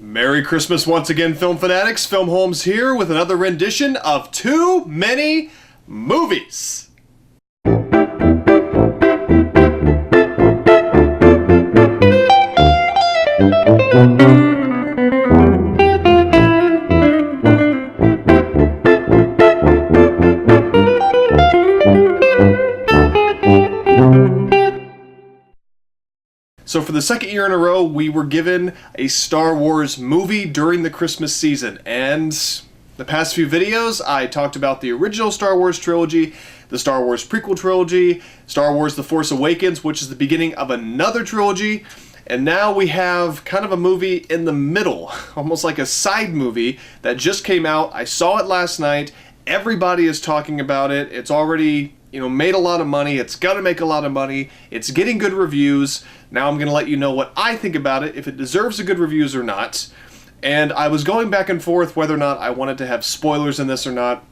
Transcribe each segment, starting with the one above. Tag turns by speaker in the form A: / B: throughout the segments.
A: Merry Christmas once again, film fanatics. Filmholmes here with another rendition of Too Many Movies. So for the second year in a row, we were given a Star Wars movie during the Christmas season. And the past few videos, I talked about the original Star Wars trilogy, the Star Wars prequel trilogy, Star Wars The Force Awakens, which is the beginning of another trilogy. And now we have kind of a movie in the middle, almost like a side movie that just came out. I saw it last night. Everybody is talking about it. It's already, made a lot of money. It's gonna make a lot of money. It's getting good reviews. Now I'm gonna let you know what I think about it, if it deserves the good reviews or not. And I was going back and forth whether or not I wanted to have spoilers in this or not.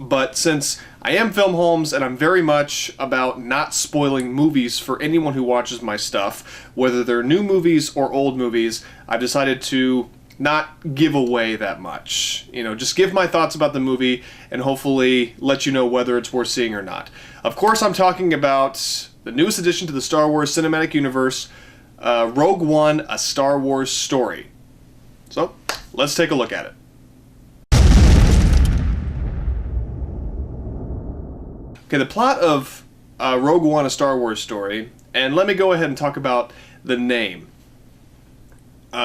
A: But since I am Filmholmes and I'm very much about not spoiling movies for anyone who watches my stuff, whether they're new movies or old movies, I've decided to not give away that much. Just give my thoughts about the movie and hopefully let you know whether it's worth seeing or not. Of course, I'm talking about the newest addition to the Star Wars Cinematic Universe, Rogue One, A Star Wars Story. So, let's take a look at it. Okay, the plot of Rogue One, A Star Wars Story, and let me go ahead and talk about the name.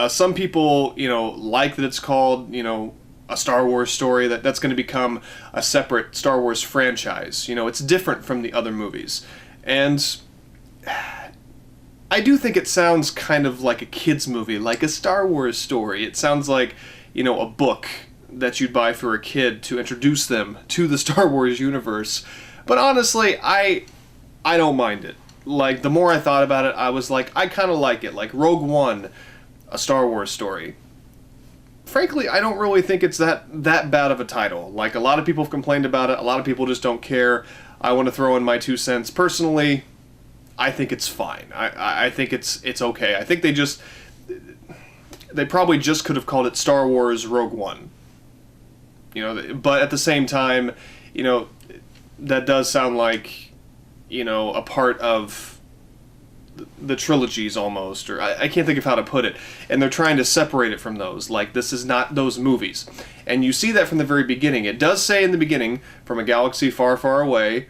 A: Some people, like that it's called, a Star Wars story, that's going to become a separate Star Wars franchise. It's different from the other movies. And I do think it sounds kind of like a kid's movie, like a Star Wars story. It sounds like, a book that you'd buy for a kid to introduce them to the Star Wars universe. But honestly, I don't mind it. Like, the more I thought about it, I was like, I kind of like it. Like, Rogue One, A Star Wars Story. Frankly, I don't really think it's that bad of a title. Like, a lot of people have complained about it. A lot of people just don't care. I want to throw in my 2 cents. Personally, I think it's fine. I think it's okay. I think they probably just could have called it Star Wars Rogue One. But at the same time, that does sound like, a part of the trilogies almost, or I can't think of how to put it, and they're trying to separate it from those, like this is not those movies. And you see that from the very beginning. It does say in the beginning, from a galaxy far, far away,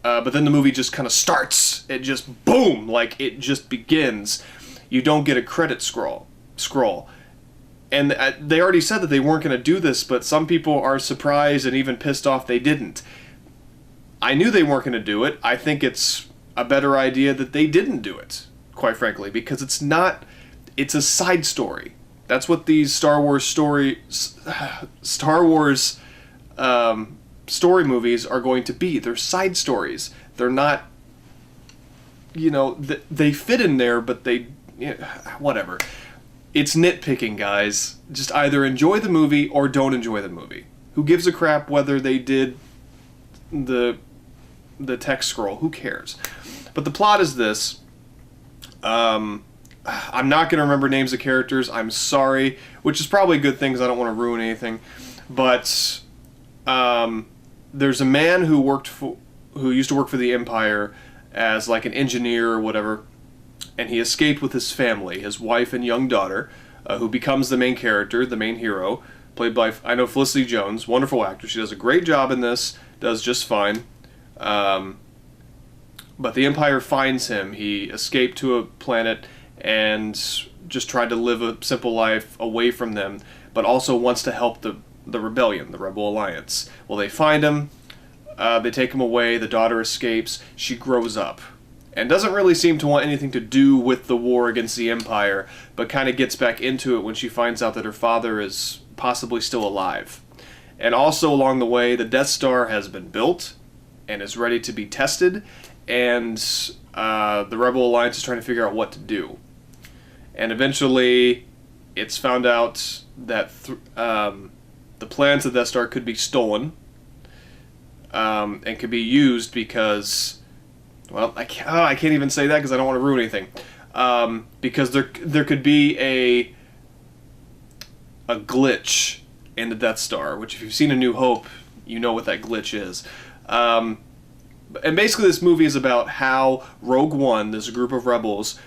A: but then the movie just kind of starts. It just, boom, like it just begins. You don't get a credit scroll. And they already said that they weren't going to do this, but some people are surprised and even pissed off they didn't. I knew they weren't going to do it. I think it's a better idea that they didn't do it, quite frankly, because it's a side story. That's what these Star Wars story movies are going to be. They're side stories. They're not, they fit in there, but they, whatever. It's nitpicking, guys. Just either enjoy the movie or don't enjoy the movie. Who gives a crap whether they did the text scroll? Who cares? But the plot is this. I'm not going to remember names of characters. I'm sorry, which is probably a good thing because I don't want to ruin anything. But there's a man who used to work for the Empire as like an engineer or whatever, and he escaped with his family, his wife and young daughter, who becomes the main character, the main hero, played by Felicity Jones, wonderful actress. She does a great job in this, does just fine. But the Empire finds him. He escaped to a planet and just tried to live a simple life away from them, but also wants to help the rebellion, the Rebel Alliance. Well, they find him. They take him away. The daughter escapes. She grows up and doesn't really seem to want anything to do with the war against the Empire, but kind of gets back into it when she finds out that her father is possibly still alive. And also along the way, the Death Star has been built and is ready to be tested, and the Rebel Alliance is trying to figure out what to do. And eventually, it's found out that the plans of the Death Star could be stolen, and could be used because, well, I can't even say that because I don't want to ruin anything. Because there could be a glitch in the Death Star, which if you've seen A New Hope, you know what that glitch is. And basically this movie is about how Rogue One, this group of rebels,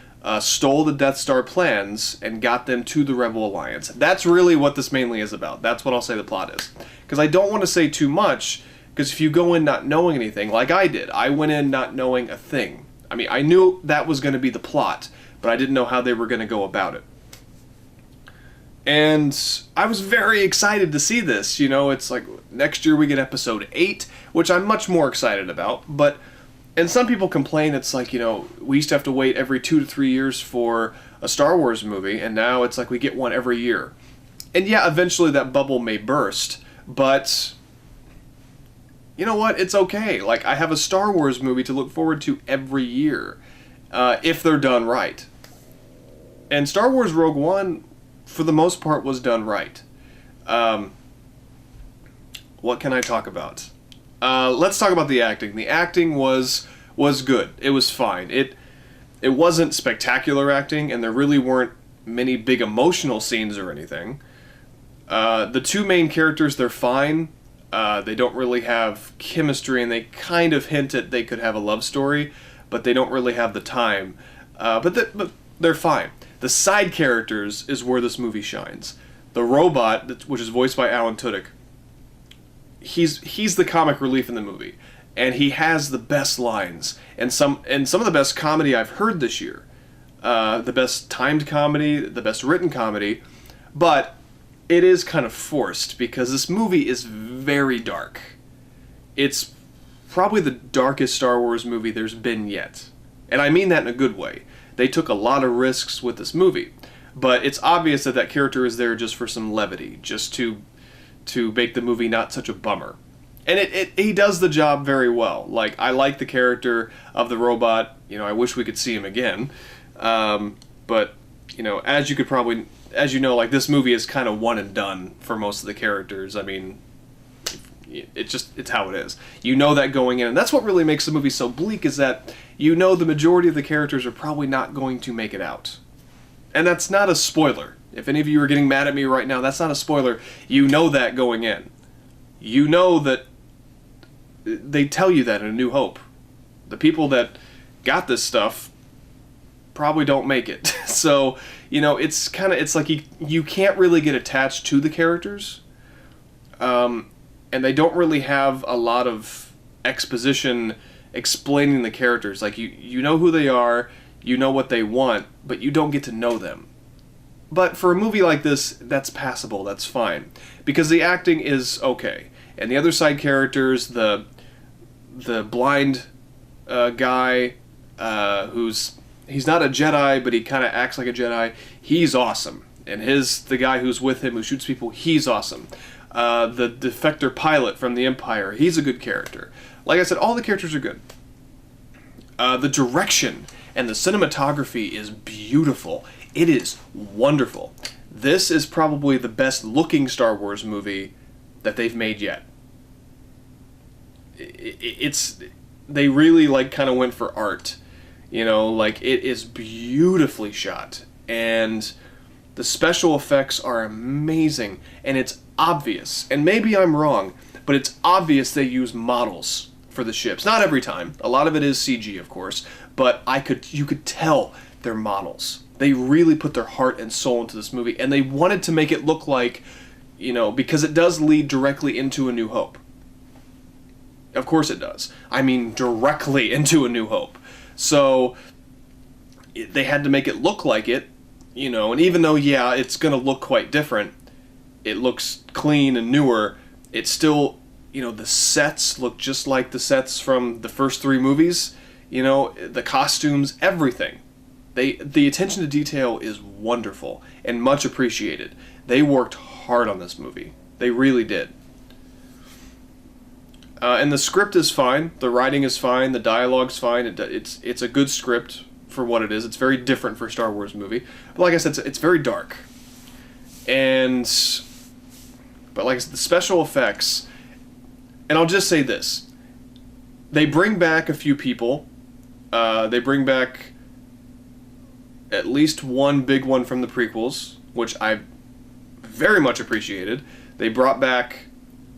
A: stole the Death Star plans and got them to the Rebel Alliance. That's really what this mainly is about. That's what I'll say the plot is. Because I don't want to say too much, because if you go in not knowing anything, like I did, I went in not knowing a thing. I mean, I knew that was going to be the plot, but I didn't know how they were going to go about it. And I was very excited to see this. You know, it's like next year we get episode 8, which I'm much more excited about. But, and some people complain it's like, you know, we used to have to wait every 2 to 3 years for a Star Wars movie, and now it's like we get one every year. And yeah, eventually that bubble may burst, but you know what? It's okay. Like, I have a Star Wars movie to look forward to every year, if they're done right. And Star Wars Rogue One, for the most part, was done right. What can I talk about? Let's talk about the acting. The acting was good. It was fine. It wasn't spectacular acting, and there really weren't many big emotional scenes or anything. The two main characters, they're fine. They don't really have chemistry, and they kind of hint at they could have a love story, but they don't really have the time. But they're fine. The side characters is where this movie shines. The robot, which is voiced by Alan Tudyk, he's the comic relief in the movie, and he has the best lines and some of the best comedy I've heard this year. The best timed comedy, the best written comedy, but it is kind of forced because this movie is very dark. It's probably the darkest Star Wars movie there's been yet. And I mean that in a good way. They took a lot of risks with this movie, but it's obvious that character is there just for some levity, just to make the movie not such a bummer. And he does the job very well. Like, I like the character of the robot. You know, I wish we could see him again. But, you know, as you know, like, this movie is kind of one and done for most of the characters. I mean, it's how it is. You know that going in, and that's what really makes the movie so bleak, is that you know the majority of the characters are probably not going to make it out. And that's not a spoiler. If any of you are getting mad at me right now, that's not a spoiler. You know that going in. You know that they tell you that in A New Hope. The people that got this stuff probably don't make it. So, you know, it's like you can't really get attached to the characters. And they don't really have a lot of exposition explaining the characters. Like, you know who they are, you know what they want, but you don't get to know them. But for a movie like this, that's passable, that's fine. Because the acting is okay. And the other side characters, the blind guy he's not a Jedi, but he kind of acts like a Jedi, he's awesome. And the guy who's with him who shoots people, he's awesome. The defector pilot from the Empire, he's a good character. Like I said, all the characters are good. The direction and the cinematography is beautiful. It is wonderful. This is probably the best looking Star Wars movie that they've made yet. They really like kind of went for art. You know, like, it is beautifully shot, and the special effects are amazing, and it's obvious, and maybe I'm wrong, but it's obvious they use models for the ships. Not every time. A lot of it is CG, of course, but you could tell they're models. They really put their heart and soul into this movie, and they wanted to make it look like, you know, because it does lead directly into A New Hope. Of course it does. I mean, directly into A New Hope. So they had to make it look like it, you know, and even though, yeah, it's going to look quite different, it looks clean and newer, it's still, you know, the sets look just like the sets from the first 3 movies, you know, the costumes, everything. The attention to detail is wonderful and much appreciated. They worked hard on this movie. They really did. And the script is fine. The writing is fine. The dialogue's fine. It's a good script for what it is. It's very different for a Star Wars movie. But like I said, it's very dark. But like I said, the special effects, and I'll just say this. They bring back a few people. They bring back at least one big one from the prequels, which I very much appreciated. They brought back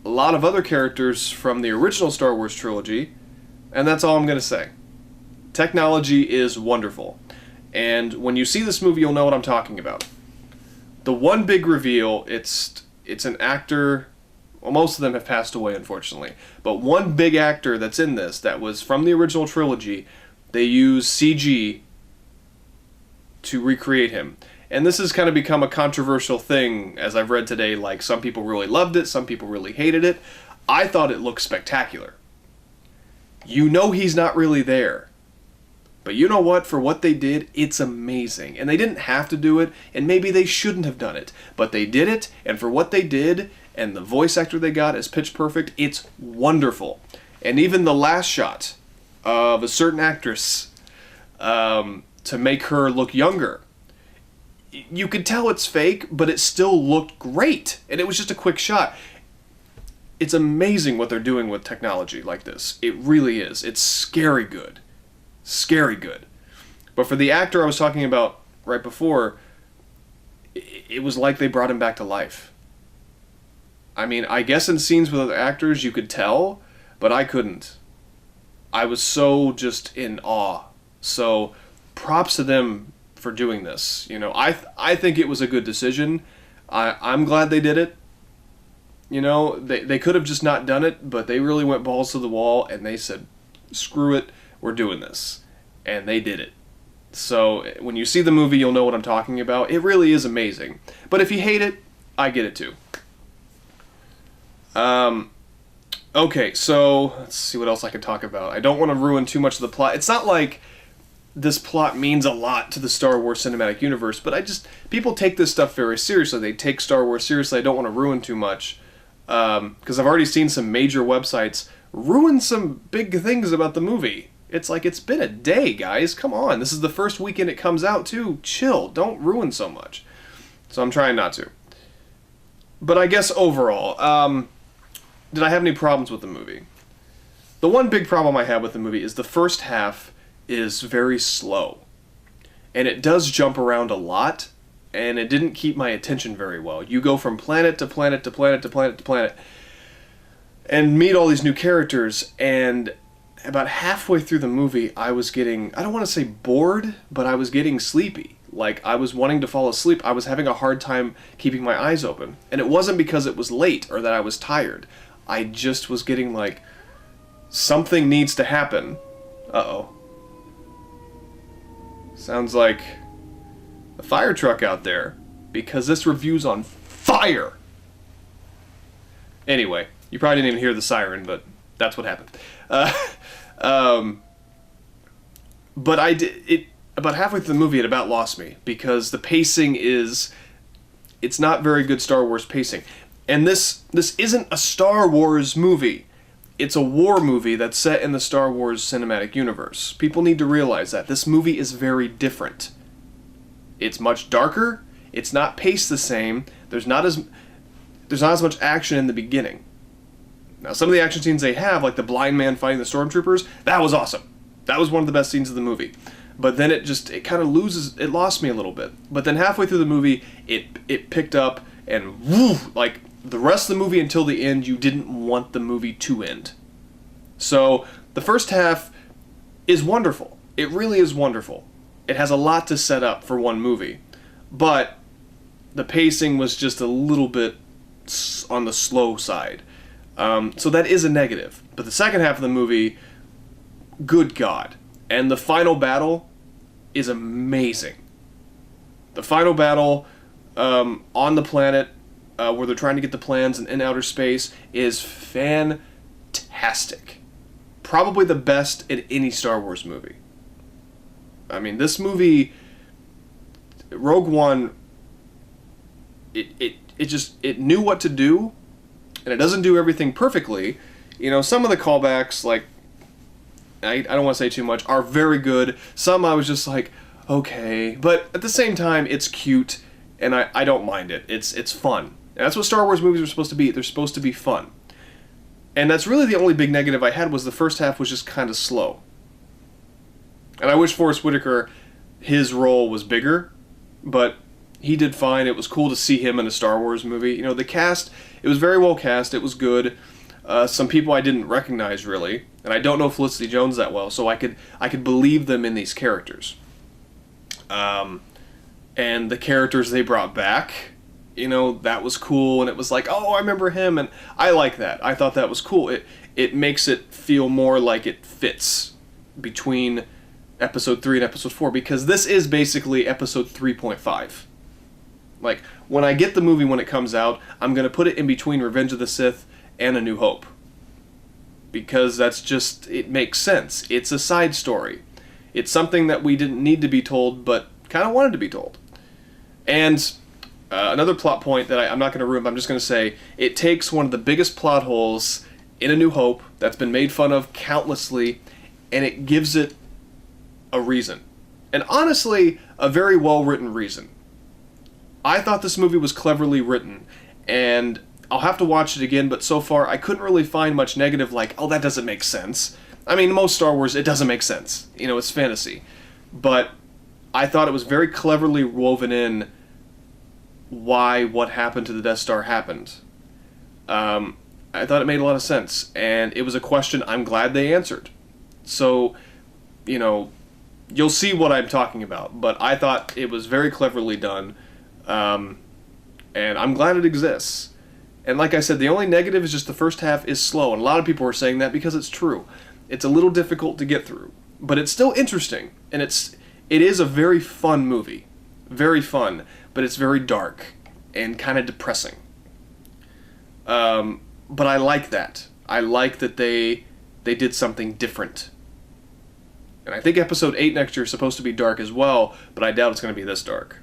A: a lot of other characters from the original Star Wars trilogy, and that's all I'm going to say. Technology is wonderful, and when you see this movie, you'll know what I'm talking about. The one big reveal, it's an actor. Well, most of them have passed away, unfortunately. But one big actor that's in this, that was from the original trilogy, they use CG to recreate him. And this has kind of become a controversial thing, as I've read today. Like, some people really loved it, some people really hated it. I thought it looked spectacular. You know he's not really there. But you know what? For what they did, it's amazing. And they didn't have to do it, and maybe they shouldn't have done it. But they did it, and for what they did, and the voice actor they got is pitch perfect, it's wonderful. And even the last shot of a certain actress to make her look younger, you could tell it's fake, but it still looked great. And it was just a quick shot. It's amazing what they're doing with technology like this. It really is. It's scary good. Scary good. But for the actor I was talking about right before, it was like they brought him back to life. I mean, I guess in scenes with other actors you could tell, but I couldn't. I was so just in awe. So props to them for doing this. You know, I think it was a good decision. I'm glad they did it. You know, they could have just not done it, but they really went balls to the wall and they said, screw it, we're doing this. And they did it. So when you see the movie, you'll know what I'm talking about. It really is amazing. But if you hate it, I get it too. Okay, so let's see what else I can talk about. I don't want to ruin too much of the plot. It's not like this plot means a lot to the Star Wars cinematic universe, but people take this stuff very seriously. They take Star Wars seriously. I don't want to ruin too much, because I've already seen some major websites ruin some big things about the movie. It's like, it's been a day, guys. Come on. This is the first weekend it comes out, too. Chill. Don't ruin so much. So I'm trying not to. But I guess overall, did I have any problems with the movie? The one big problem I have with the movie is the first half is very slow. And it does jump around a lot, and it didn't keep my attention very well. You go from planet to planet to planet to planet to planet, and meet all these new characters, and about halfway through the movie, I was getting, I don't want to say bored, but I was getting sleepy. Like, I was wanting to fall asleep. I was having a hard time keeping my eyes open. And it wasn't because it was late or that I was tired. I just was getting like, something needs to happen. Uh-oh. Sounds like a fire truck out there, because this review's on fire. Anyway, you probably didn't even hear the siren, but that's what happened. But about halfway through the movie, it about lost me, because the pacing it's not very good Star Wars pacing. And this isn't a Star Wars movie. It's a war movie that's set in the Star Wars cinematic universe. People need to realize that. This movie is very different. It's much darker. It's not paced the same. There's not as much action in the beginning. Now, some of the action scenes they have, like the blind man fighting the stormtroopers, that was awesome. That was one of the best scenes of the movie. But then it kind of it lost me a little bit. But then halfway through the movie, it picked up, and woo, like the rest of the movie until the end, you didn't want the movie to end. So the first half is wonderful. It really is wonderful. It has a lot to set up for one movie. But the pacing was just a little bit on the slow side. So that is a negative. But the second half of the movie, good God. And the final battle is amazing. The final battle on the planet where they're trying to get the plans and in outer space is fantastic. Probably the best in any Star Wars movie. I mean, this movie, Rogue One, it knew what to do, and it doesn't do everything perfectly. You know, some of the callbacks, like, I don't want to say too much, are very good. Some I was just like, okay. But at the same time, it's cute, and I don't mind it. It's fun. And that's what Star Wars movies are supposed to be. They're supposed to be fun. And that's really the only big negative I had, was the first half was just kind of slow. And I wish Forrest Whitaker, his role was bigger, but He did fine. It was cool to see him in a Star Wars movie. You know, the cast, it was very well cast. It was good. Some people I didn't recognize really, and I don't know Felicity Jones that well, so I could believe them in these characters. And the characters they brought back, you know, that was cool, and it was like, oh, I remember him, and I like that. I thought that was cool. It makes it feel more like it fits between Episode 3 and Episode 4, because this is basically Episode 3.5. Like, when I get the movie when it comes out, I'm going to put it in between Revenge of the Sith and A New Hope. Because that's just, it makes sense. It's a side story. It's something that we didn't need to be told, but kind of wanted to be told. And another plot point that I'm not going to ruin, but I'm just going to say, it takes one of the biggest plot holes in A New Hope that's been made fun of countlessly, and it gives it a reason. And honestly, a very well-written reason. I thought this movie was cleverly written, and I'll have to watch it again, but so far I couldn't really find much negative like, oh, that doesn't make sense. I mean, most Star Wars, it doesn't make sense. You know, it's fantasy. But I thought it was very cleverly woven in why what happened to the Death Star happened. I thought it made a lot of sense, and it was a question I'm glad they answered. So, you know, you'll see what I'm talking about, but I thought it was very cleverly done. And I'm glad it exists. And like I said, the only negative is just the first half is slow, and a lot of people are saying that because it's true. It's a little difficult to get through, but it's still interesting, and it is a very fun movie. Very fun, but it's very dark and kind of depressing. But I like that. I like that they did something different. And I think Episode 8 next year is supposed to be dark as well, but I doubt it's going to be this dark.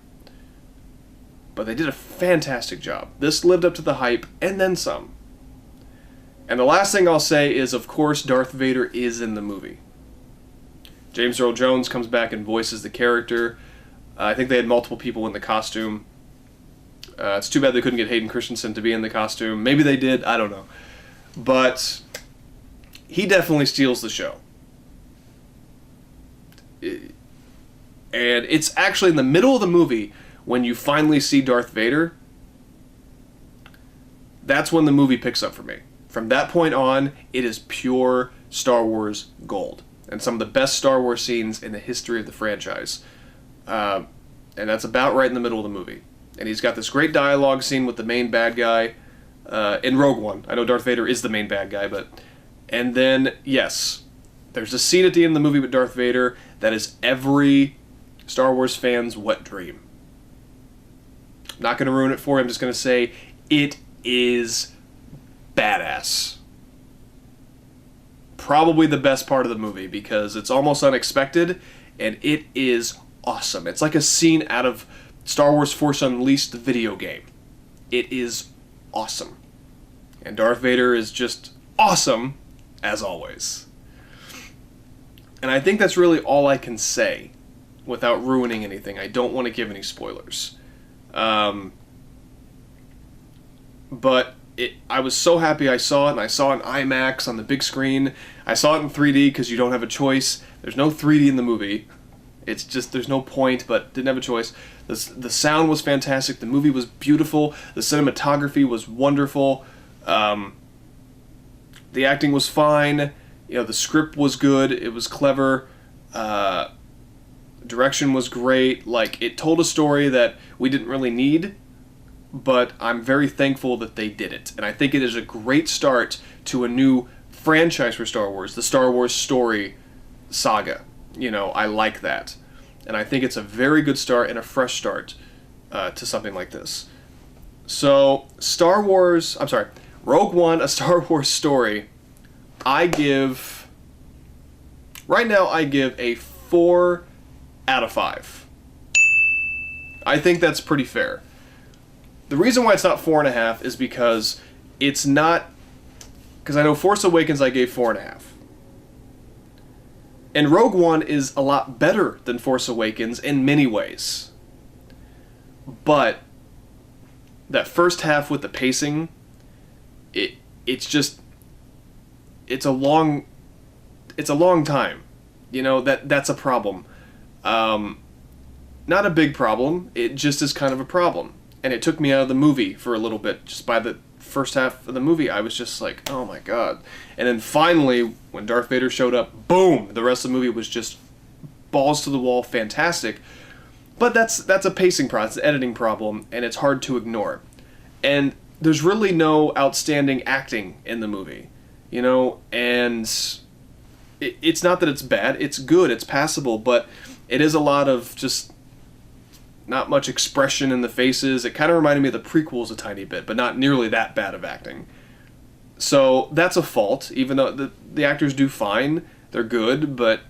A: But they did a fantastic job. This lived up to the hype, and then some. And the last thing I'll say is, of course, Darth Vader is in the movie. James Earl Jones comes back and voices the character. I think they had multiple people in the costume. It's too bad they couldn't get Hayden Christensen to be in the costume. Maybe they did, I don't know. But he definitely steals the show. And it's actually in the middle of the movie when you finally see Darth Vader. That's when the movie picks up for me. From that point on, it is pure Star Wars gold. And some of the best Star Wars scenes in the history of the franchise. And that's about right in the middle of the movie. And he's got this great dialogue scene with the main bad guy in Rogue One. I know Darth Vader is the main bad guy, but... And then, yes, there's a scene at the end of the movie with Darth Vader that is every Star Wars fan's wet dream. I'm not going to ruin it for you. I'm just going to say it is badass. Probably the best part of the movie because it's almost unexpected and it is awesome. It's like a scene out of Star Wars Force Unleashed, the video game. It is awesome. And Darth Vader is just awesome, as always. And I think that's really all I can say without ruining anything. I don't want to give any spoilers. But I was so happy I saw it, and I saw it in IMAX on the big screen. I saw it in 3D because you don't have a choice. There's no 3D in the movie. It's just, there's no point, but didn't have a choice. The sound was fantastic. The movie was beautiful. The cinematography was wonderful. The acting was fine. You know, the script was good. It was clever. Direction was great. Like, it told a story that we didn't really need, but I'm very thankful that they did it. And I think it is a great start to a new franchise for Star Wars, the Star Wars story saga. You know, I like that. And I think it's a very good start and a fresh start to something like this. So, Rogue One, A Star Wars Story, right now I give a 4 out of 5. I think that's pretty fair. The reason why it's not 4.5 is because I know Force Awakens I gave 4.5. And Rogue One is a lot better than Force Awakens in many ways. But that first half with the pacing, it's a long time. You know, that's a problem. not a big problem, it just is kind of a problem. And it took me out of the movie for a little bit. Just by the first half of the movie, I was just like, oh my god. And then finally, when Darth Vader showed up, boom, the rest of the movie was just balls to the wall, fantastic. But that's a pacing problem, it's an editing problem, and it's hard to ignore. And there's really no outstanding acting in the movie, you know, and it's not that it's bad, it's good, it's passable, but it is a lot of just not much expression in the faces. It kind of reminded me of the prequels a tiny bit, but not nearly that bad of acting. So that's a fault, even though the actors do fine, they're good, but,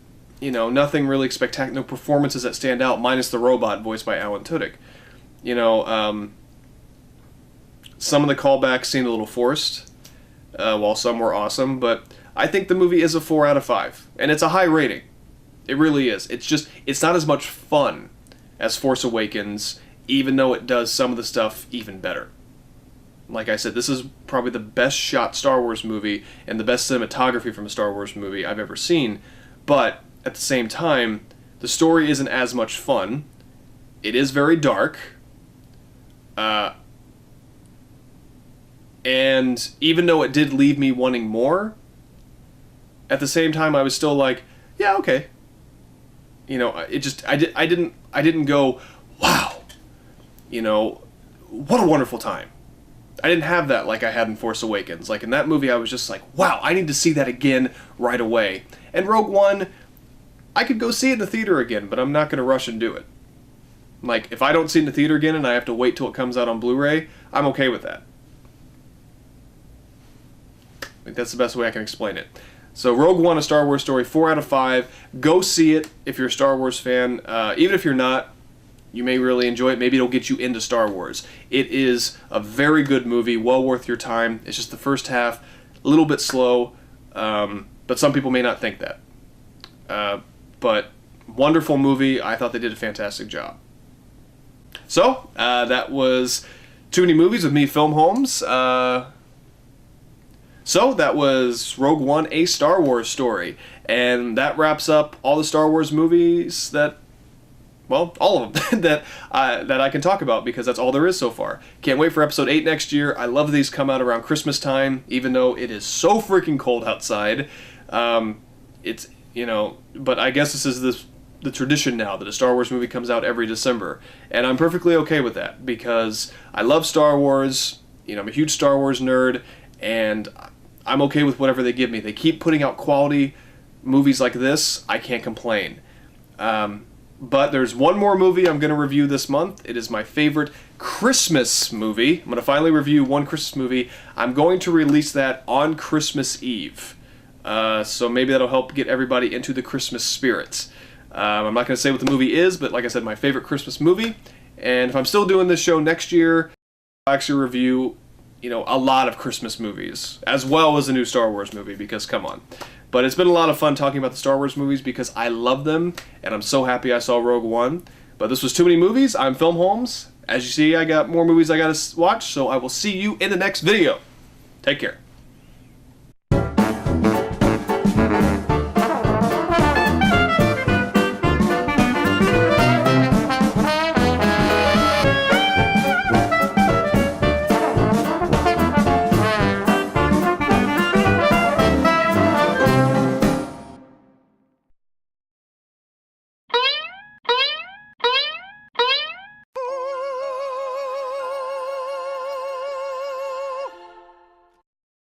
A: you know, nothing really spectacular, no performances that stand out, minus the robot voiced by Alan Tudyk. You know, some of the callbacks seemed a little forced, while some were awesome, but I think the movie is a 4 out of 5, and it's a high rating. It really is. It's not as much fun as Force Awakens, even though it does some of the stuff even better. Like I said, this is probably the best shot Star Wars movie and the best cinematography from a Star Wars movie I've ever seen, but at the same time, the story isn't as much fun. It is very dark, and even though it did leave me wanting more, at the same time I was still like, yeah, okay. You know, I didn't go, wow, you know, what a wonderful time. I didn't have that like I had in Force Awakens. Like in that movie, I was just like, wow, I need to see that again right away. And Rogue One, I could go see it in the theater again, but I'm not going to rush and do it. Like, if I don't see it in the theater again and I have to wait till it comes out on Blu-ray, I'm okay with that. Like, that's the best way I can explain it. So Rogue One, A Star Wars Story, 4 out of 5. Go see it if you're a Star Wars fan. Even if you're not, you may really enjoy it. Maybe it'll get you into Star Wars. It is a very good movie, well worth your time. It's just the first half, a little bit slow, but some people may not think that. But wonderful movie. I thought they did a fantastic job. So, that was Too Many Movies with me, Filmholmes. So that was Rogue One, A Star Wars Story. And that wraps up all the Star Wars movies that, well, all of them that I can talk about, because that's all there is so far. Can't wait for episode 8 next year. I love these come out around Christmas time, even though it is so freaking cold outside. It's, you know, but I guess this is the tradition now that a Star Wars movie comes out every December. And I'm perfectly okay with that, because I love Star Wars. You know, I'm a huge Star Wars nerd, and I'm okay with whatever they give me. They keep putting out quality movies like this. I can't complain. But there's one more movie I'm going to review this month. It is my favorite Christmas movie. I'm going to finally review one Christmas movie. I'm going to release that on Christmas Eve. So maybe that'll help get everybody into the Christmas spirit. I'm not going to say what the movie is, but like I said, my favorite Christmas movie. And if I'm still doing this show next year, I'll actually review, you know, a lot of Christmas movies, as well as a new Star Wars movie, because come on. But it's been a lot of fun talking about the Star Wars movies, because I love them, and I'm so happy I saw Rogue One. But this was Too Many Movies. I'm Filmholmes. As you see, I got more movies I gotta watch, so I will see you in the next video. Take care.